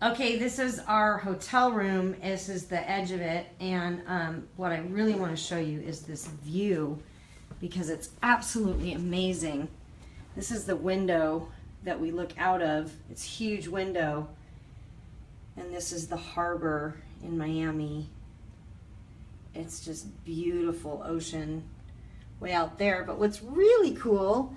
Okay, this is our hotel room. This is the edge of it. And what I really want to show you is this view because it's absolutely amazing. This is the window that we look out of. It's a huge window. And this is the harbor in Miami. It's just beautiful ocean way out there. But what's really cool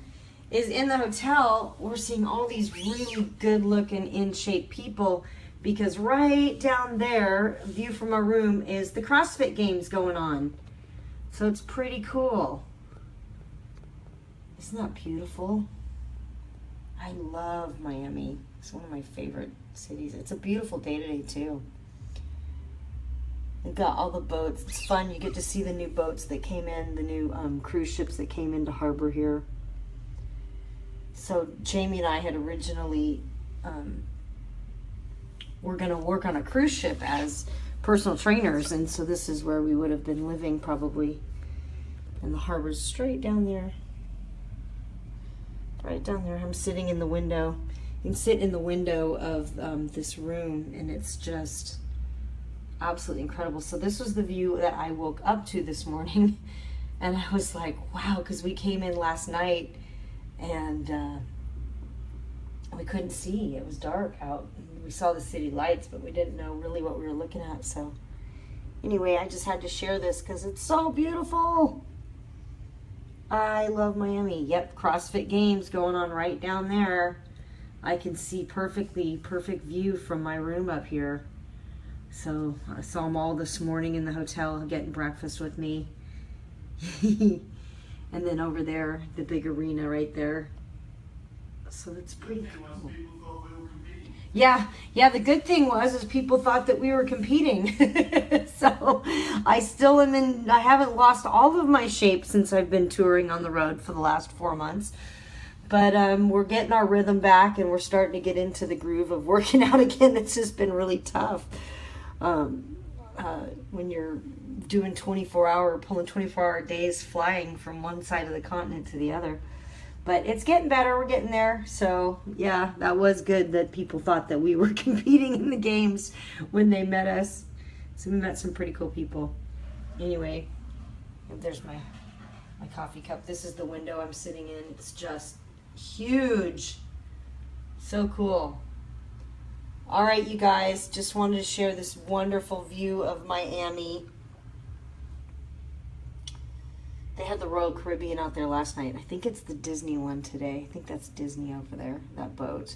is in the hotel, we're seeing all these really good looking in shape people because right down there, view from our room, is the CrossFit games going on. So it's pretty cool. Isn't that beautiful? I love Miami. It's one of my favorite cities. It's a beautiful day today too. They've got all the boats. It's fun. You get to see the new boats that came in, the new cruise ships that came into harbor here. So Jamie and I had originally, we're going to work on a cruise ship as personal trainers. And so this is where we would have been living probably. And the harbor's straight down there. Right down there. I'm sitting in the window. You can sit in the window of this room and it's just absolutely incredible. So this was the view that I woke up to this morning. And I was like, wow, because we came in last night and we couldn't see. It was dark out. We saw the city lights, but we didn't know really what we were looking at. So anyway, I just had to share this because it's so beautiful. I love Miami. Yep, CrossFit games going on right down there. I can see perfect view from my room up here. So I saw them all this morning in the hotel getting breakfast with me. And then over there, the big arena right there. So it's pretty cool. Yeah, the good thing was people thought that we were competing. So I still am I haven't lost all of my shape since I've been touring on the road for the last 4 months. But we're getting our rhythm back and we're starting to get into the groove of working out again. It's just been really tough. When you're doing pulling 24-hour days flying from one side of the continent to the other. But it's getting better. We're getting there. So, yeah, that was good that people thought that we were competing in the games when they met us. So we met some pretty cool people. Anyway, there's my coffee cup. This is the window I'm sitting in. It's just huge. So cool. All right, you guys. Just wanted to share this wonderful view of Miami. They had the Royal Caribbean out there last night. I think it's the Disney one today. I think that's Disney over there, that boat.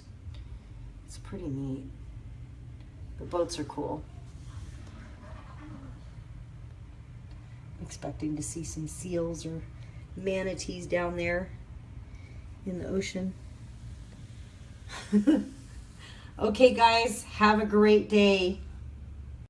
It's pretty neat. The boats are cool. Expecting to see some seals or manatees down there in the ocean. Okay, guys, have a great day.